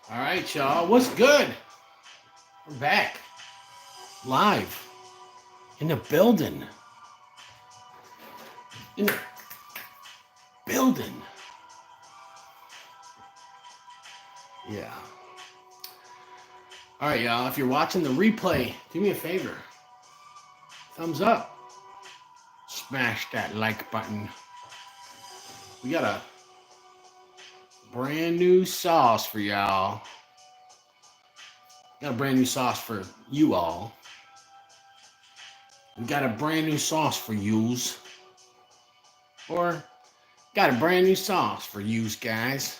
All right, y'all. What's good? We're back live in the building. In the building. Yeah. All right, y'all. If you're watching the replay, do me a favor. Thumbs up. Smash that like button. We got a brand new sauce for y'all. Got a brand new sauce for you all. We got a brand new sauce for yous. Or got a brand new sauce for yous guys.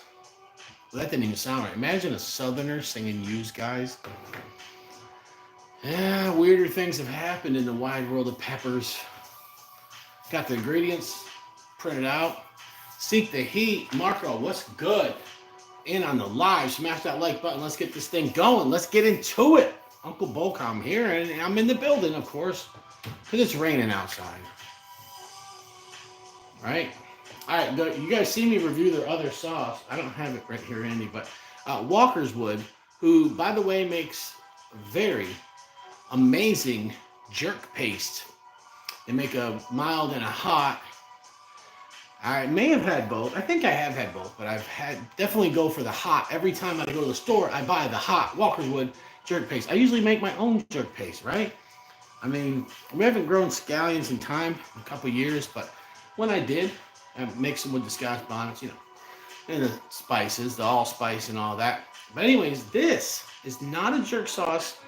Well, that didn't even sound right. Imagine a southerner singing yous guys. Yeah, weirder things have happened in the wide world of peppers. Got the ingredients printed out. Seek the heat. Marco, what's good? In on the live. Smash that like button. Let's get this thing going. Let's get into it. Uncle Bocom here, and I'm in the building, of course, because it's raining outside. Right? All right, you guys see me review their other sauce. I don't have it right here handy, but Walkerswood, who, by the way, makes very amazing jerk paste. They make a mild and a hot. I may have had both. I think I have had both, but I've had definitely go for the hot. Every time I go to the store, I buy the hot Walkerswood jerk paste. I usually make my own jerk paste, right? I mean, we haven't grown scallions in time, a couple years, but when I did, I mix them with the Scotch bonnets, and the spices, the allspice and all that. But anyways, this is not a jerk sauce,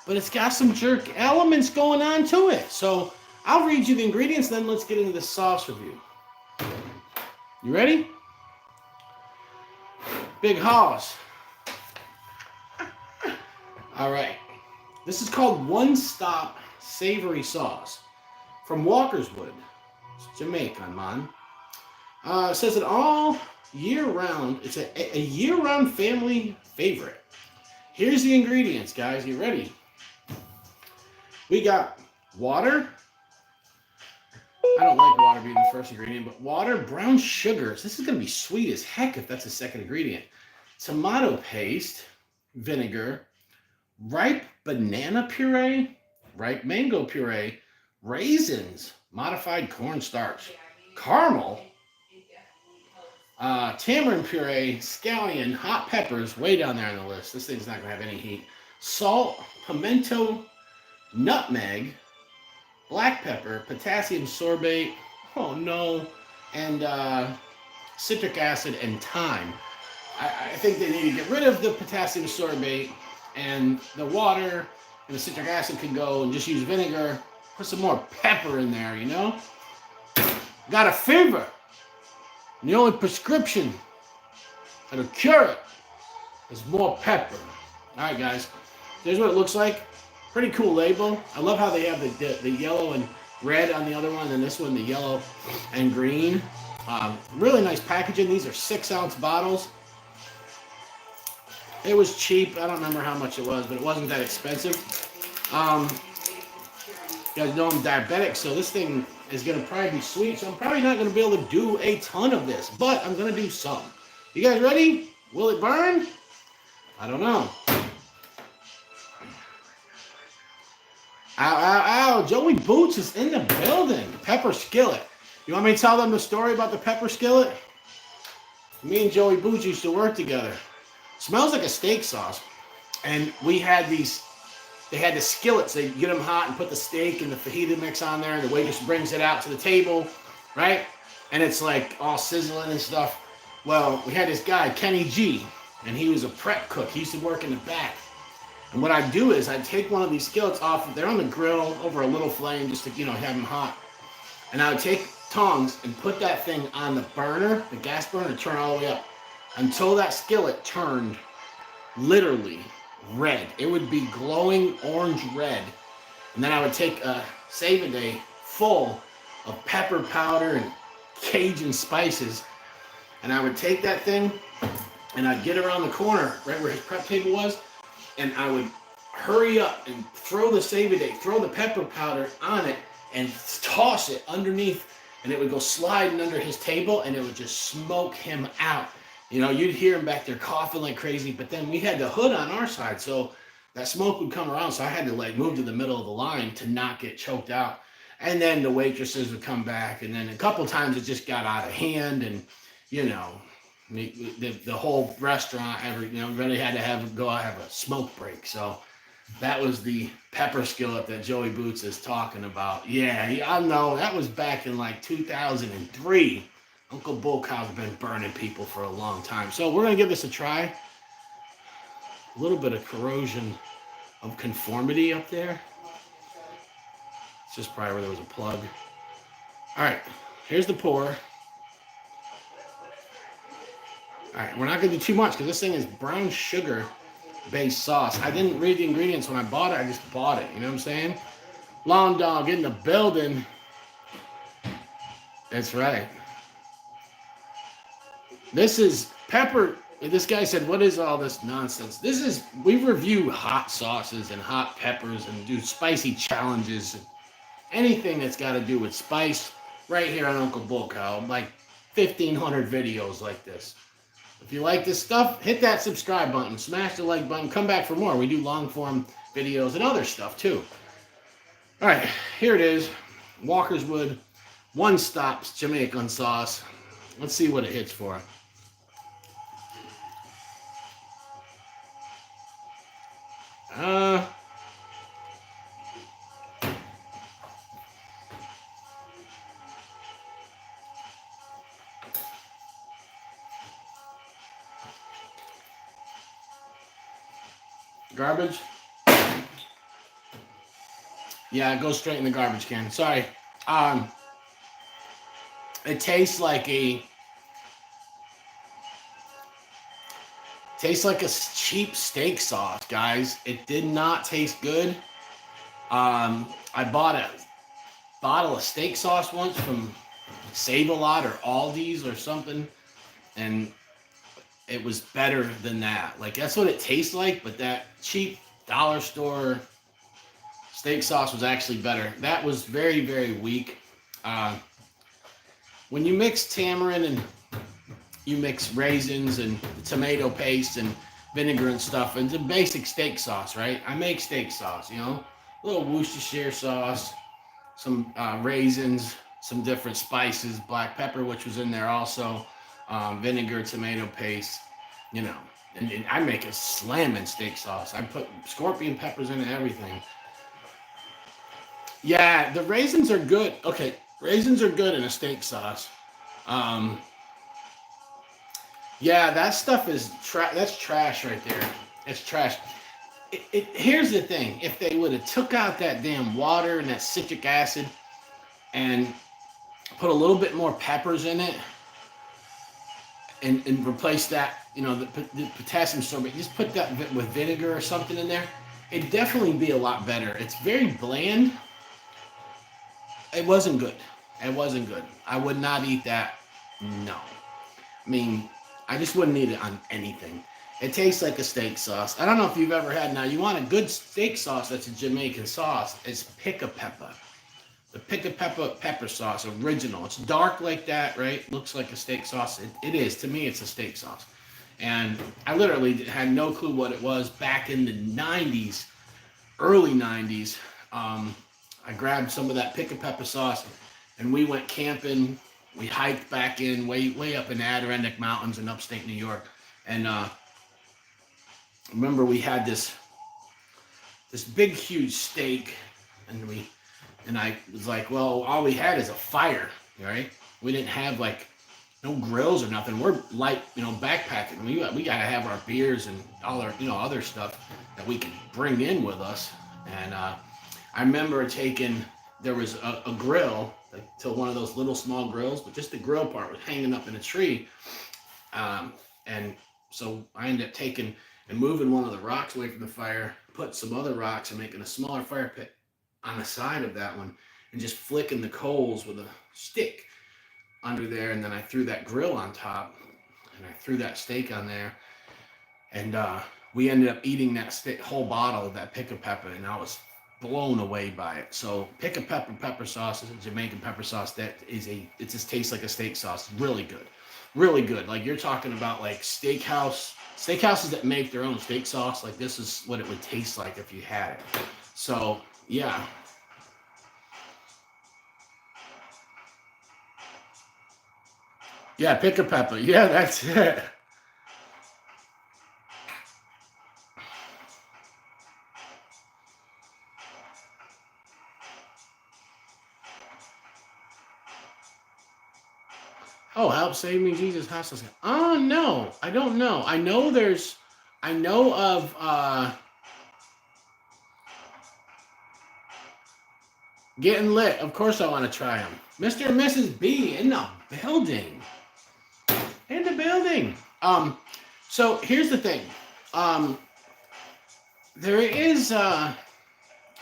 but it's got some jerk elements going on to it. So I'll read you the ingredients, then let's get into the sauce review. You ready? Big Hoss. All right. This is called One Stop Savory Sauce from Walkerswood. It's Jamaican, man. It says it all year round. It's a year-round family favorite. Here's the ingredients, guys. You ready? We got water. I don't like water being the first ingredient, but water, brown sugars. This is going to be sweet as heck if that's the second ingredient. Tomato paste, vinegar, ripe banana puree, ripe mango puree, raisins, modified cornstarch, caramel, tamarind puree, scallion, hot peppers, way down there on the list. This thing's not going to have any heat. Salt, pimento, nutmeg, black pepper, potassium sorbate, oh no, and citric acid and thyme. I think they need to get rid of the potassium sorbate, and the water and the citric acid can go, and just use vinegar. Put some more pepper in there, Got a fever. And the only prescription that'll cure it is more pepper. All right, guys. Here's what it looks like. Pretty cool label. I love how they have the yellow and red on the other one, and this one the yellow and green. Really nice packaging. These are 6-ounce bottles. It was cheap. I don't remember how much it was, but it wasn't that expensive. You guys know I'm diabetic, so this thing is going to probably be sweet, so I'm probably not going to be able to do a ton of this, but I'm going to do some. You guys ready? Will it burn? I don't know. Ow, ow, ow. Joey Boots is in the building. Pepper skillet. You want me to tell them the story about the pepper skillet? Me and Joey Boots used to work together. Smells like a steak sauce. And we had they had the skillets. They get them hot and put the steak and the fajita mix on there, and the waitress brings it out to the table, right? And it's like all sizzling and stuff. Well, we had this guy, Kenny G, and he was a prep cook. He used to work in the back. And what I'd do is I'd take one of these skillets off. They're on the grill over a little flame just to, have them hot. And I would take tongs and put that thing on the burner, the gas burner, turn all the way up until that skillet turned literally red. It would be glowing orange red. And then I would take a Save-A-Day full of pepper powder and Cajun spices. And I would take that thing and I'd get around the corner, right where his prep table was, and I would hurry up and throw the Save-A-Day, throw the pepper powder on it, and toss it underneath, and it would go sliding under his table, and it would just smoke him out. You know, you'd hear them back there coughing like crazy, but then we had the hood on our side, so that smoke would come around. So I had to like move to the middle of the line to not get choked out. And then the waitresses would come back, and then a couple times it just got out of hand, and you know, the whole restaurant, everybody had to have a smoke break. So that was the pepper skillet that Joey Boots is talking about. Yeah, I know that was back in like 2003. Uncle Bull Cow's been burning people for a long time. So we're going to give this a try. A little bit of corrosion of conformity up there. It's just probably where there was a plug. All right, here's the pour. All right, we're not going to do too much because this thing is brown sugar based sauce. I didn't read the ingredients when I bought it. I just bought it. You know what I'm saying? Long Dog in the building. That's right. This is pepper. This guy said, what is all this nonsense? We review hot sauces and hot peppers and do spicy challenges. And anything that's got to do with spice right here on Uncle Bull Cow. Like 1,500 videos like this. If you like this stuff, hit that subscribe button. Smash the like button. Come back for more. We do long form videos and other stuff too. All right, here it is. Walkerswood One Stops Jamaican sauce. Let's see what it hits for. Garbage? Yeah, it goes straight in the garbage can. Sorry. It tastes like a cheap steak sauce, guys. It did not taste good. I bought a bottle of steak sauce once from Save-A-Lot or Aldi's or something, and it was better than that. Like, that's what it tastes like, but that cheap dollar store steak sauce was actually better. That was very, very weak. When you mix tamarind and you mix raisins and tomato paste and vinegar and stuff, it's a basic steak sauce, right? I make steak sauce, you know, a little Worcestershire sauce, some raisins, some different spices, black pepper, which was in there also, vinegar, tomato paste, you know, and I make a slamming steak sauce. I put scorpion peppers in everything. Yeah, the raisins are good. Okay, raisins are good in a steak sauce. Yeah, that stuff is that's trash right there. It's trash. Here's the thing: if they would have took out that damn water and that citric acid and put a little bit more peppers in it and replace that, you know, the potassium sorbate, just put that with vinegar or something in there, it'd definitely be a lot better. It's very bland. It wasn't good. It wasn't good. I would not eat that. No. I mean, I just wouldn't eat it on anything. It tastes like a steak sauce. I don't know if you've ever had. Now, you want a good steak sauce that's a Jamaican sauce. It's Pick-a-Pepper. The Pick-a-Pepper pepper sauce, original. It's dark like that, right? Looks like a steak sauce. It is. To me, it's a steak sauce. And I literally had no clue what it was back in the 90s, early 90s. I grabbed some of that Pick-a-Pepper sauce, and we went camping. We hiked back in way up in the Adirondack Mountains in upstate New York. And remember, we had this big, huge steak, and I was like, well, all we had is a fire, right? We didn't have like no grills or nothing. We're light, you know, backpacking. We got to have our beers and all our, you know, other stuff that we can bring in with us. And I remember there was a grill, like to one of those little small grills, but just the grill part was hanging up in a tree. And so I ended up taking and moving one of the rocks away from the fire, put some other rocks and making a smaller fire pit on the side of that one, and just flicking the coals with a stick under there. And then I threw that grill on top, and I threw that steak on there. And we ended up eating that whole bottle of that Pick-a-Pepper, and I was blown away by it. So Pick-a-Pepper pepper sauce is a Jamaican pepper sauce it just tastes like a steak sauce. Really good. really good. Like you're talking about like steakhouses that make their own steak sauce. Like this is what it would taste like if you had it. So yeah. Yeah, pick a pepper. Yeah, that's it. Oh, help save me, Jesus hostage. Oh no, I don't know. I know of getting lit. Of course I want to try them. Mr. and Mrs. B in the building. In the building. So here's the thing. Um, there is I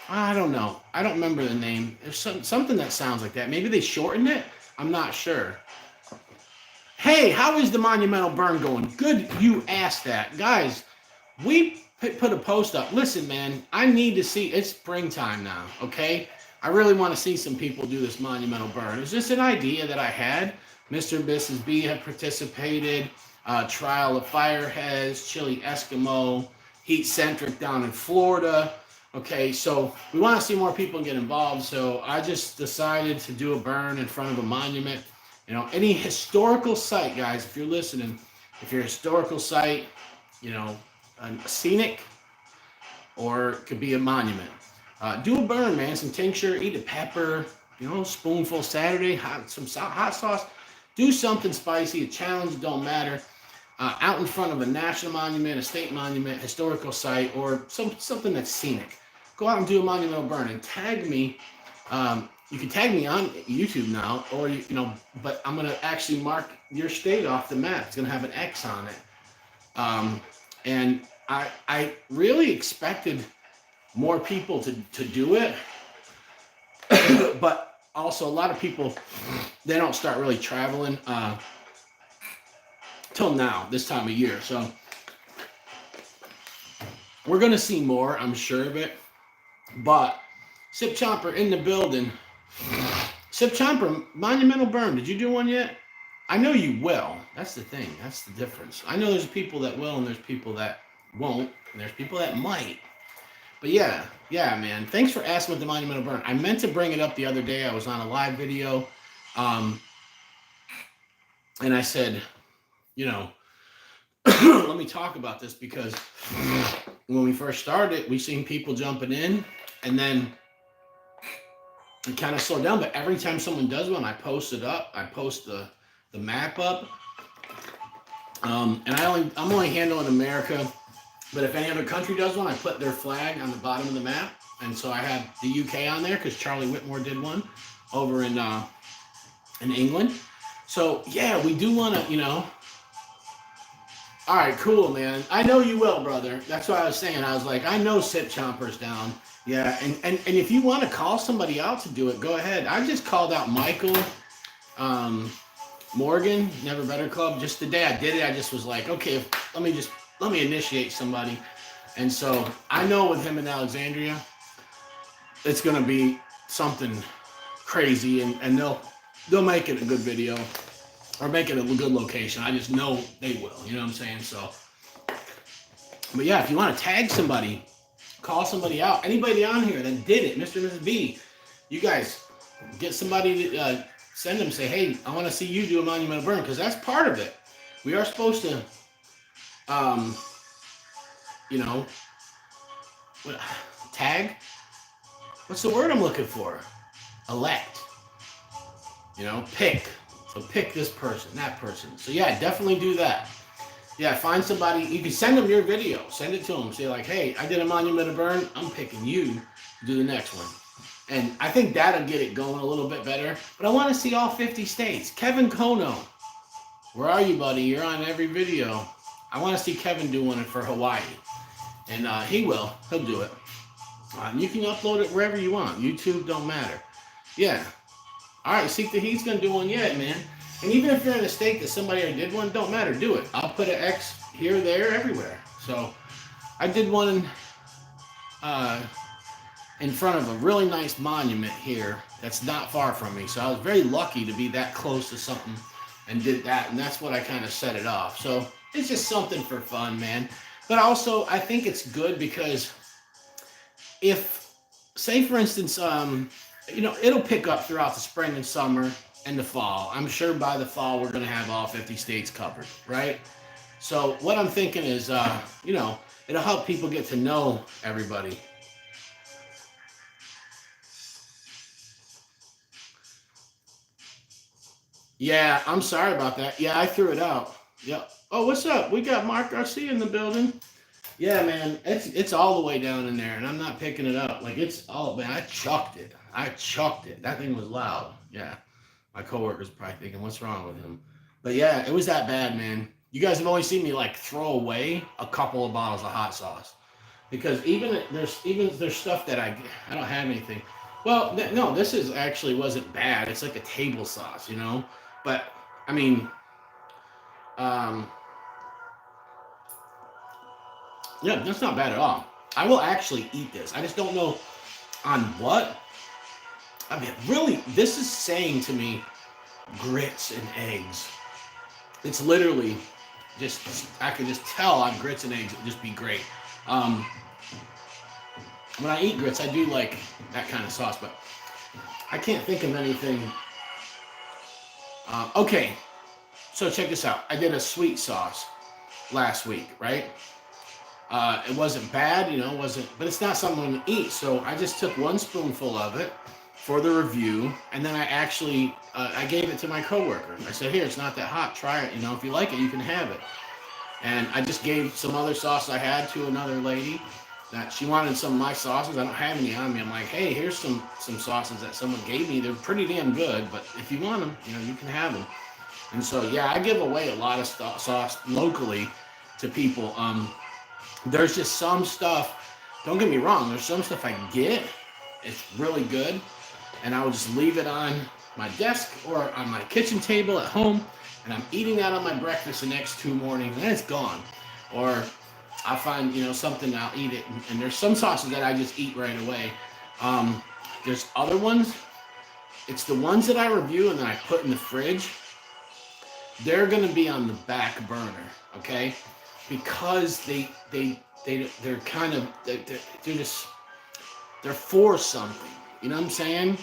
don't know. I don't remember the name. There's something that sounds like that. Maybe they shortened it. I'm not sure. Hey, how is the monumental burn going? Good you asked that. Guys, we put a post up. Listen, man, I need to see, it's springtime now, okay? I really want to see some people do this monumental burn. It's just an idea that I had. Mr. and Mrs. B have participated. Trial of Fireheads, Chili Eskimo, Heat Centric down in Florida. Okay, so we want to see more people get involved. So I just decided to do a burn in front of a monument. You know, any historical site, guys, if you're listening, if you're a historical site, you know, a scenic, or it could be a monument. Do a burn, man. Some tincture, eat a pepper, you know, spoonful Saturday, some hot sauce. Do something spicy, a challenge, don't matter. Out in front of a national monument, a state monument, historical site, or something that's scenic. Go out and do a monumental burn and tag me. You can tag me on YouTube now, or you know, but I'm gonna actually mark your state off the map. It's gonna have an X on it. And I really expected more people to do it, but also a lot of people, they don't start really traveling till now, this time of year. So we're gonna see more, I'm sure of it. But Sip Chomper in the building. Sip Chomper, monumental burn. Did you do one yet? I know you will. That's the thing. That's the difference. I know there's people that will and there's people that won't. And there's people that might. But yeah, man. Thanks for asking with the monumental burn. I meant to bring it up the other day. I was on a live video. And I said, you know, let me talk about this because when we first started, we seen people jumping in and then it kind of slowed down. But every time someone does one, I post it up. I post the map up. And I'm only handling America. But if any other country does one, I put their flag on the bottom of the map. And so I have the UK on there because Charlie Whitmore did one over in England. So yeah, we do want to, you know. All right, cool, man. I know you will, brother. That's what I was saying. I was like, I know Sip Chomper's down. Yeah, and if you want to call somebody out to do it, go ahead. I just called out Michael Morgan, Never Better Club. Just the day I did it, I just was like, okay, let me initiate somebody. And so I know with him in Alexandria, it's gonna be something crazy, and they'll make it a good video or make it a good location. I just know they will. You know what I'm saying? So, but yeah, if you want to tag somebody, call somebody out. Anybody on here that did it, Mr. and Mrs. B, you guys get somebody to send them. Say, hey, I want to see you do a monumental burn because that's part of it. We are supposed to, you know, tag. What's the word I'm looking for? Elect. You know, pick. So pick this person, that person. So yeah, definitely do that. Yeah, find somebody. You can send them your video. Send it to them. Say like, hey, I did a monumental burn. I'm picking you to do the next one. And I think that'll get it going a little bit better. But I want to see all 50 states. Kevin Kono. Where are you, buddy? You're on every video. I want to see Kevin do one for Hawaii. And he will. He'll do it. You can upload it wherever you want. YouTube don't matter. Yeah. All right, Seek the Heat's going to do one yet, man. And even if you're in a state that somebody already did one, don't matter. Do it. I'll put an X here, there, everywhere. So I did one in front of a really nice monument here that's not far from me. So I was very lucky to be that close to something and did that, and that's what I kind of set it off. So it's just something for fun, man. But also, I think it's good because if, say, for instance, it'll pick up throughout the spring and summer and the fall. I'm sure by the fall we're going to have all 50 states covered, right? So what I'm thinking is, it'll help people get to know everybody. Yeah, I'm sorry about that. Yeah, I threw it out. Yep. Oh, what's up? We got Mark Garcia in the building. Yeah, man, it's all the way down in there, and I'm not picking it up. Like it's all, man. I chucked it. That thing was loud. Yeah, my coworker's probably thinking, "What's wrong with him?" But yeah, it was that bad, man. You guys have only seen me like throw away a couple of bottles of hot sauce because there's stuff that I don't have anything. Well, no, this is actually wasn't bad. It's like a table sauce, But I mean, um, yeah, that's not bad at all. I will actually eat this. I just don't know on what. I mean, really, this is saying to me grits and eggs. It's literally just, I could just tell on grits and eggs, it would just be great. Um, when I eat grits, I do like that kind of sauce, but I can't think of anything. Okay, so check this out. I did a sweet sauce last week, right? It wasn't bad, but it's not something I'm gonna eat. So I just took one spoonful of it for the review, and then I gave it to my coworker. I said, "Here, it's not that hot. Try it. If you like it, you can have it." And I just gave some other sauce I had to another lady that she wanted some of my sauces. I don't have any on me. I'm like, "Hey, here's some sauces that someone gave me. They're pretty damn good, but if you want them, you can have them." And so, yeah, I give away a lot of sauce locally to people. There's just some stuff, don't get me wrong, there's some stuff I get, it's really good, and I will just leave it on my desk or on my kitchen table at home, and I'm eating that on my breakfast the next 2 mornings, and it's gone. Or I'll find, something, I'll eat it, and there's some sauces that I just eat right away. There's other ones, it's the ones that I review and then I put in the fridge, they're going to be on the back burner, okay? Because they're kind of they're for something. You know what I'm saying?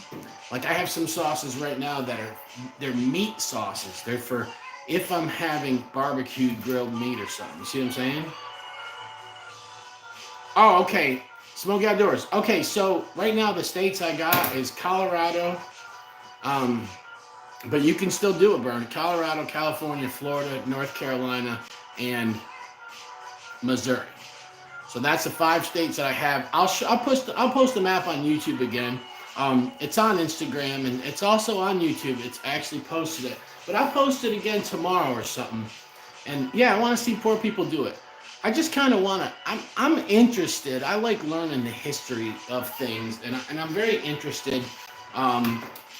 Like I have some sauces right now they're meat sauces. They're for if I'm having barbecued grilled meat or something. You see what I'm saying? Oh, okay. Smoky Outdoors. Okay, so right now the states I got is Colorado. But you can still do a burn. Colorado, California, Florida, North Carolina, and Missouri. So that's the 5 states that I have. I'll post the map on YouTube again. It's on Instagram and it's also on YouTube. It's actually posted it, but I'll post it again tomorrow or something. And yeah, I want to see poor people do it. I just kind of want to. I'm interested. I like learning the history of things, and I'm very interested.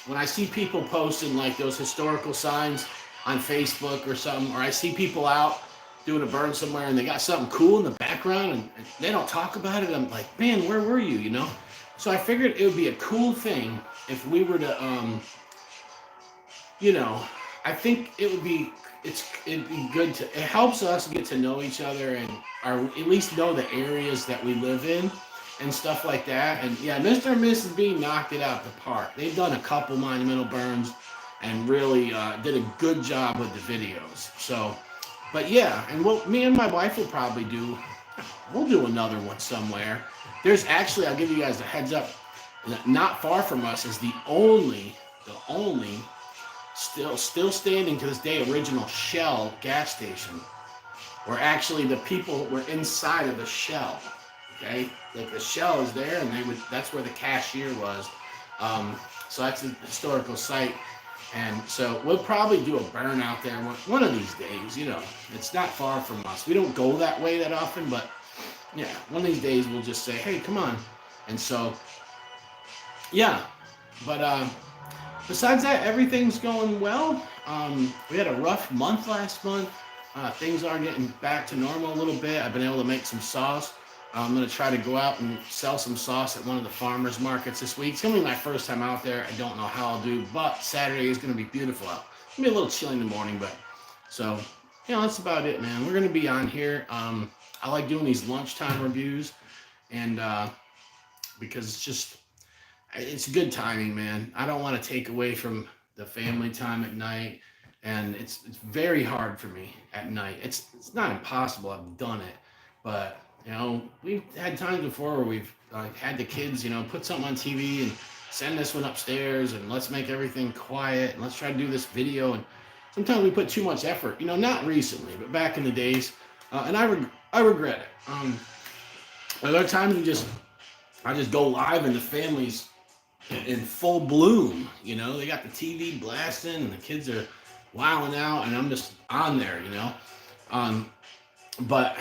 When I see people posting like those historical signs on Facebook or something, or I see people out doing a burn somewhere and they got something cool in the background and they don't talk about it, I'm like, man, where were you, So I figured it would be a cool thing if we were to, I think it'd be good it helps us get to know each other and at least know the areas that we live in and stuff like that. And yeah, Mr. and Mrs. B knocked it out the park. They've done a couple monumental burns and really did a good job with the videos. So, but yeah, and what me and my wife will probably do, we'll do another one somewhere. There's actually, I'll give you guys a heads up, not far from us is the only still standing to this day original Shell gas station, where actually the people were inside of the Shell. Okay, like the Shell is there, and that's where the cashier was. So that's a historical site. And so we'll probably do a burn out there one of these days. It's not far from us. We don't go that way that often, but yeah, one of these days we'll just say, hey, come on. And so, yeah. But besides that, everything's going well. We had a rough month last month. Things are getting back to normal a little bit. I've been able to make some sauce. I'm going to try to go out and sell some sauce at one of the farmers markets this week. It's going to be my first time out there. I don't know how I'll do, but Saturday is going to be beautiful out. be a little chilly in the morning, but so that's about it, man. We're gonna be on here. I like doing these lunchtime reviews, and because it's good timing, man. I don't want to take away from the family time at night, and it's very hard for me at night. It's not impossible. I've done it, but we've had times before where we've had the kids, put something on TV and send this one upstairs, and let's make everything quiet, and let's try to do this video. And sometimes we put too much effort. Not recently, but back in the days, and I regret it. Other times I just go live and the family's in full bloom. They got the TV blasting and the kids are wilding out, and I'm just on there. But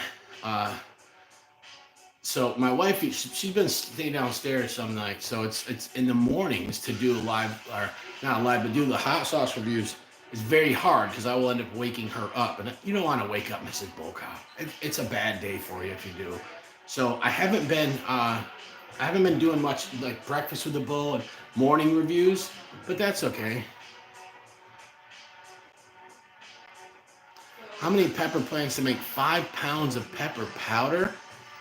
so my wife, she's been staying downstairs some nights, so it's in the mornings to do a live, or not a live, but do the hot sauce reviews. It's very hard because I will end up waking her up, and you don't want to wake up Mrs. Bocop. It's a bad day for you if you do. So I haven't been doing much like breakfast with the bull and morning reviews, but that's okay. How many pepper plants to make 5 pounds of pepper powder?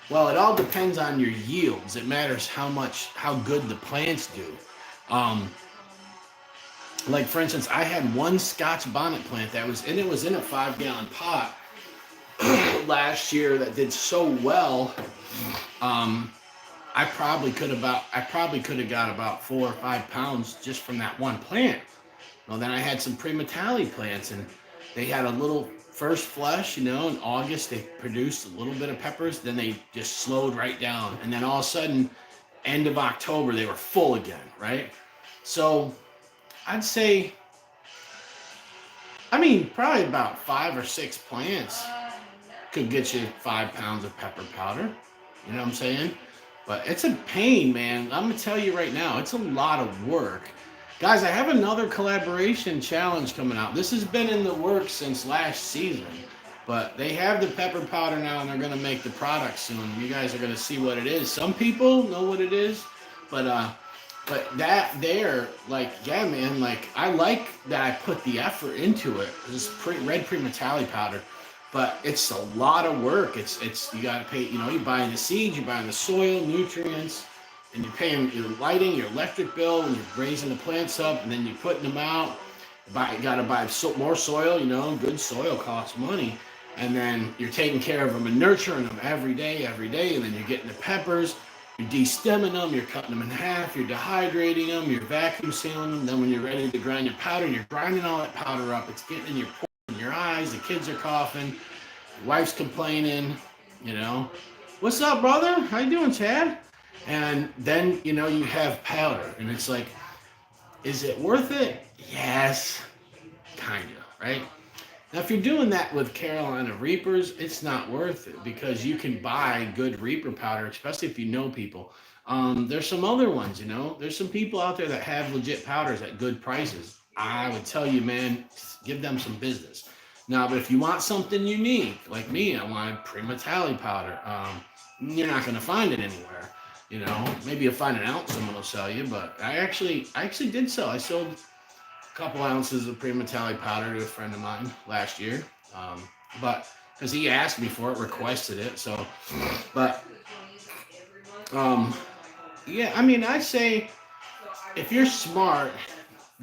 Well, it all depends on your yields. It matters how good the plants do. Like for instance, I had one Scotch bonnet plant that was in a 5-gallon pot last year that did so well. I probably could have got about 4 or 5 pounds just from that one plant. Well, then I had some Primatali plants, and they had a little first flush, in August they produced a little bit of peppers, then they just slowed right down, and then all of a sudden, end of October, they were full again, right? So I'd say, probably about 5 or 6 plants could get you 5 pounds of pepper powder. You know what I'm saying? But it's a pain, man. I'm going to tell you right now, it's a lot of work. Guys, I have another collaboration challenge coming out. This has been in the works since last season, but they have the pepper powder now, and they're going to make the product soon. You guys are going to see what it is. Some people know what it is, but that there, man, I like that I put the effort into it. This red Primatali powder, but it's a lot of work. It's you got to pay. You're buying the seeds, you're buying the soil, nutrients, and you're paying your lighting, your electric bill, and you're raising the plants up, and then you're putting them out. You got to buy more soil. Good soil costs money, and then you're taking care of them and nurturing them every day, and then you're getting the peppers. You're de-stemming them, you're cutting them in half, you're dehydrating them, you're vacuum sealing them. Then when you're ready to grind your powder, you're grinding all that powder up. It's getting in your pores, in your eyes. The kids are coughing. Your wife's complaining. What's up, brother? How you doing, Chad? And then, you have powder. And it's like, is it worth it? Yes, kind of, right? Now, if you're doing that with Carolina Reapers, it's not worth it because you can buy good Reaper powder, especially if you know people. There's some other ones, There's some people out there that have legit powders at good prices. I would tell you, man, give them some business. Now, but if you want something unique, like me, I wanted Primatali powder. You're not going to find it anywhere. Maybe you'll find an ounce someone will sell you, but I actually did sell. I sold a couple ounces of Primatali powder to a friend of mine last year, but because he asked me for it, requested it. So, but yeah, I say if you're smart,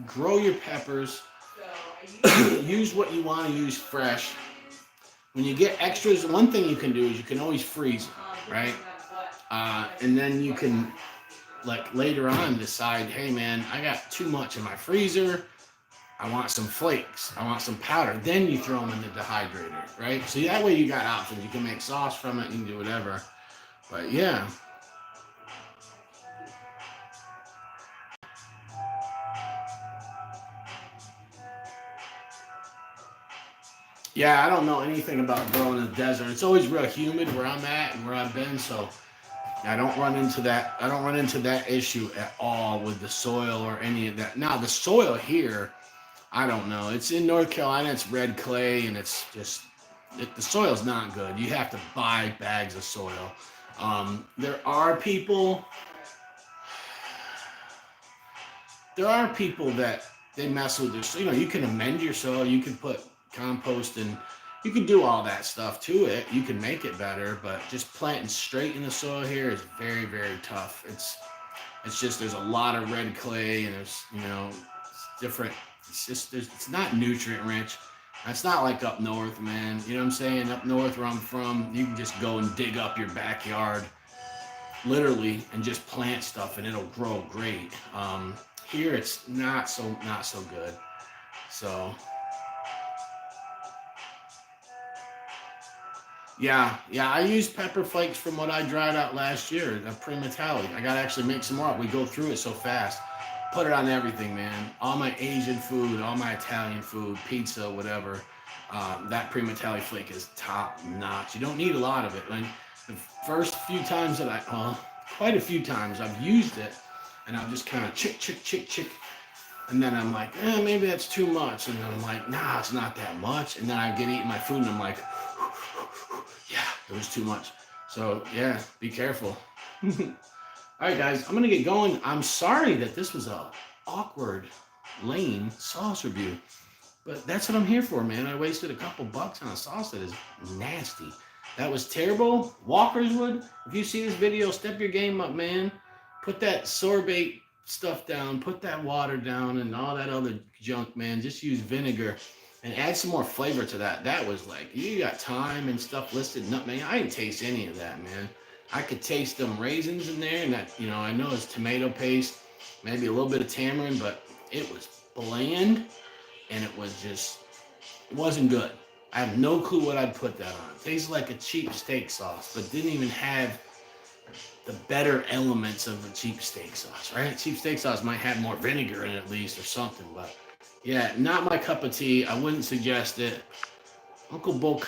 grow your peppers, use what you want to use fresh. When you get extras, one thing you can do is you can always freeze them, right? And then you can, later on decide, hey man, I got too much in my freezer. I want some flakes. I want some powder. Then you throw them in the dehydrator, right? So that way you got options. You can make sauce from it. You can do whatever. But yeah. Yeah, I don't know anything about growing in the desert. It's always real humid where I'm at and where I've been, so I don't run into that. I don't run into that issue at all with the soil or any of that. Now, the soil here, I don't know. It's in North Carolina. It's red clay, and it's just the soil's not good. You have to buy bags of soil. There are people that they mess with their, you know, you can amend your soil, you can put compost and you can do all that stuff to it. You can make it better, but just planting straight in the soil here is very, very tough. It's just there's a lot of red clay and there's, you know, it's different. It's just it's not nutrient rich. It's not like up north, man. You know what I'm saying? Up north where I'm from, you can just go and dig up your backyard literally and just plant stuff and it'll grow great. Here it's not so good. So yeah, I used pepper flakes from what I dried out last year, a pre-metallic. I gotta actually make some more. We go through it so fast. Put it on everything, man. All my Asian food, all my Italian food, pizza, whatever. That pre-metallic flake is top notch. You don't need a lot of it. Like the first few times that quite a few times I've used it, and I've just kind of chick, and then I'm like, maybe that's too much, and then I'm like, nah, it's not that much, and then I get eating my food, and I'm like, yeah, it was too much. So yeah, be careful. All right, guys, I'm gonna get going. I'm sorry that this was a awkward, lame sauce review, but that's what I'm here for, man. I wasted a couple bucks on a sauce that is nasty. That was terrible. Walkerswood, if you see this video, step your game up, man. Put that sorbate stuff down, put that water down, and all that other junk, man. Just use vinegar and add some more flavor to that. That was like, you got thyme and stuff listed. Nutmeg. I didn't taste any of that, man. I could taste them raisins in there, and that, you know, I know it's tomato paste, maybe a little bit of tamarind, but it was bland, and it wasn't good. I have no clue what I'd put that on. It tastes like a cheap steak sauce, but didn't even have the better elements of a cheap steak sauce, right? Cheap steak sauce might have more vinegar in it at least or something, but yeah, not my cup of tea. I wouldn't suggest it. Uncle Bull